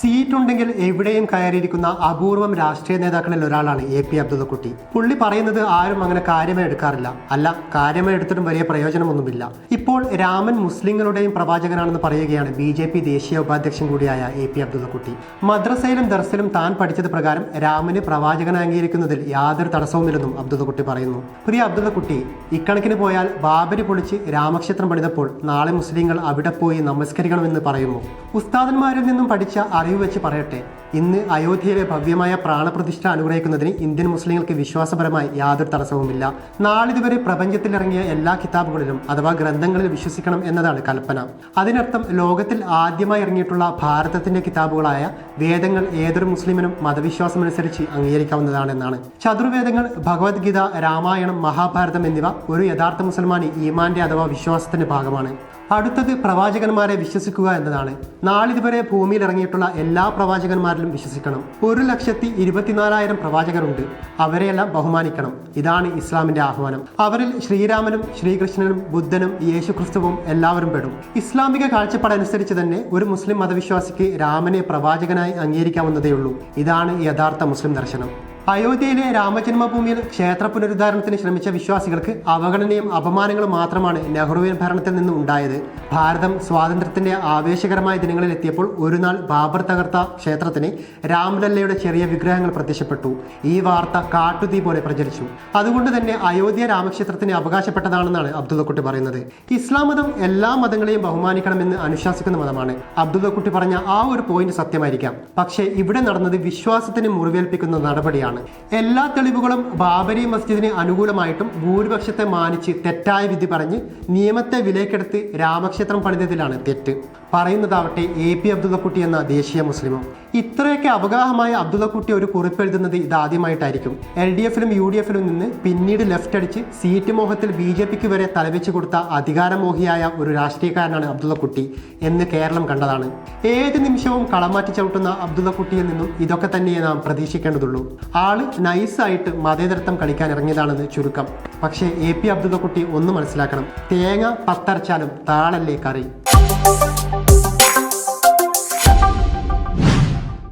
സീറ്റുണ്ടെങ്കിൽ എവിടെയും കയറിയിരിക്കുന്ന അപൂർവം രാഷ്ട്രീയ നേതാക്കളിൽ ഒരാളാണ് എ.പി. അബ്ദുള്ളക്കുട്ടി. പുള്ളി പറയുന്നത് ആരും അങ്ങനെ കാര്യമായി എടുക്കാറില്ല. അല്ല, കാര്യമായി എടുത്തിട്ടും വലിയ പ്രയോജനമൊന്നുമില്ല. ഇപ്പോൾ രാമൻ മുസ്ലിങ്ങളുടെയും പ്രവാചകനാണെന്ന് പറയുകയാണ് BJP ദേശീയ ഉപാധ്യക്ഷൻ കൂടിയായ എ.പി. അബ്ദുള്ളക്കുട്ടി. മദ്രസയിലും ദർസിലും താൻ പഠിച്ചത് പ്രകാരം രാമന് പ്രവാചകനെ അംഗീകരിക്കുന്നതിൽ യാതൊരു തടസ്സവുമില്ലെന്നും അബ്ദുള്ളക്കുട്ടി പറയുന്നു. പ്രിയ അബ്ദുള്ളക്കുട്ടി, ഇക്കണക്കിന് പോയാൽ ബാബരി പൊളിച്ച് രാമക്ഷേത്രം പണിതപ്പോൾ നാളെ മുസ്ലിങ്ങൾ അവിടെ പോയി നമസ്കരിക്കണമെന്ന് പറയുമോ? ഉസ്താദന്മാരിൽ നിന്നും പഠിച്ച അറിവ് വെച്ച് പറയട്ടെ, ഇന്ന് അയോധ്യയിലെ ഭവ്യമായ പ്രാണപ്രതിഷ്ഠ അനുഗ്രഹിക്കുന്നതിന് ഇന്ത്യൻ മുസ്ലിങ്ങൾക്ക് വിശ്വാസപരമായി യാതൊരു തടസ്സവുമില്ല. നാളിതുവരെ പ്രപഞ്ചത്തിലിറങ്ങിയ എല്ലാ കിതാബുകളിലും അഥവാ ഗ്രന്ഥങ്ങളിൽ വിശ്വസിക്കണം എന്നതാണ് കൽപ്പന. അതിനർത്ഥം ലോകത്തിൽ ആദ്യമായി ഇറങ്ങിയിട്ടുള്ള ഭാരതത്തിന്റെ കിതാബുകളായ വേദങ്ങൾ ഏതൊരു മുസ്ലിമിനും മതവിശ്വാസമനുസരിച്ച് അംഗീകരിക്കാവുന്നതാണെന്നാണ്. ചതുർവേദങ്ങൾ, ഭഗവത്ഗീത, രാമായണം, മഹാഭാരതം എന്നിവ ഒരു യഥാർത്ഥ മുസൽമാനി ഈമാന്റെ അഥവാ വിശ്വാസത്തിന്റെ ഭാഗമാണ്. അടുത്തത് പ്രവാചകന്മാരെ വിശ്വസിക്കുക എന്നതാണ്. നാളിതുവരെ ഭൂമിയിൽ ഇറങ്ങിയിട്ടുള്ള എല്ലാ പ്രവാചകന്മാരിലും വിശ്വസിക്കണം. 1,24,000 പ്രവാചകരുണ്ട്. അവരെയെല്ലാം ബഹുമാനിക്കണം. ഇതാണ് ഇസ്ലാമിന്റെ ആഹ്വാനം. അവരിൽ ശ്രീരാമനും ശ്രീകൃഷ്ണനും ബുദ്ധനും യേശുക്രിസ്തുവും എല്ലാവരും പെടും. ഇസ്ലാമിക കാഴ്ചപ്പാടനുസരിച്ച് തന്നെ ഒരു മുസ്ലിം മതവിശ്വാസിക്ക് രാമനെ പ്രവാചകനായി അംഗീകരിക്കാവുന്നതേയുള്ളൂ. ഇതാണ് യഥാർത്ഥ മുസ്ലിം ദർശനം. അയോധ്യയിലെ രാമജന്മഭൂമിയിൽ ക്ഷേത്ര പുനരുദ്ധാരണത്തിന് ശ്രമിച്ച വിശ്വാസികൾക്ക് അവഗണനയും അപമാനങ്ങളും മാത്രമാണ് നെഹ്റുവിൻ ഭരണത്തിൽ നിന്നും ഉണ്ടായത്. ഭാരതം സ്വാതന്ത്ര്യത്തിന്റെ ആവേശകരമായ ദിനങ്ങളിൽ എത്തിയപ്പോൾ ഒരു നാൾ ബാബർ തകർത്ത ക്ഷേത്രത്തിന് രാംലല്ലയുടെ ചെറിയ വിഗ്രഹങ്ങൾ പ്രത്യക്ഷപ്പെട്ടു. ഈ വാർത്ത കാട്ടുതീ പോലെ പ്രചരിച്ചു. അതുകൊണ്ട് തന്നെ അയോധ്യ രാമക്ഷേത്രത്തിന് അവകാശപ്പെട്ടതാണെന്നാണ് അബ്ദുള്ളക്കുട്ടി പറയുന്നത്. ഇസ്ലാം മതം എല്ലാ മതങ്ങളെയും ബഹുമാനിക്കണമെന്ന് അനുശാസിക്കുന്ന മതമാണ്. അബ്ദുള്ളക്കുട്ടി പറഞ്ഞ ആ ഒരു പോയിന്റ് സത്യമായിരിക്കാം. പക്ഷേ ഇവിടെ നടന്നത് വിശ്വാസത്തിന് മുറിവേൽപ്പിക്കുന്ന നടപടിയാണ്. എല്ലാ തെളിവുകളും ബാബരി മസ്ജിദിന് അനുകൂലമായിട്ടും ഭൂരിപക്ഷത്തെ മാനിച്ച് തെറ്റായ വിധി പറഞ്ഞ് നിയമത്തെ വിലക്കെടുത്ത് രാമക്ഷേത്രം പണിതതിലാണ് തെറ്റ്. പറയുന്നതാവട്ടെ എ.പി. അബ്ദുള്ളക്കുട്ടി എന്ന ദേശീയ മുസ്ലിമും. ഇത്രയൊക്കെ അവഗാഹമായ അബ്ദുള്ളക്കുട്ടി ഒരു കുറിപ്പ് എഴുതുന്നത് ഇതാദ്യമായിട്ടായിരിക്കും. LDFിലും UDFിലും നിന്ന് പിന്നീട് ലെഫ്റ്റ് അടിച്ച് സീറ്റ് മോഹത്തിൽ BJPക്ക് വരെ തലവെച്ച് കൊടുത്ത അധികാരമോഹിയായ ഒരു രാഷ്ട്രീയക്കാരനാണ് അബ്ദുള്ളക്കുട്ടി എന്ന് കേരളം കണ്ടതാണ്. ഏത് നിമിഷവും കളമാറ്റി ചവിട്ടുന്ന അബ്ദുള്ളക്കുട്ടിയിൽ നിന്നും ഇതൊക്കെ തന്നെ നാം പ്രതീക്ഷിക്കേണ്ടതുള്ളൂ. ആള് നൈസായിട്ട് മതേതരത്വം കളിക്കാൻ ഇറങ്ങിയതാണെന്ന് ചുരുക്കം. പക്ഷേ എ.പി. അബ്ദുള്ളക്കുട്ടി ഒന്ന് മനസ്സിലാക്കണം, തേങ്ങ പത്തരച്ചാലും താളല്ലേ കറി.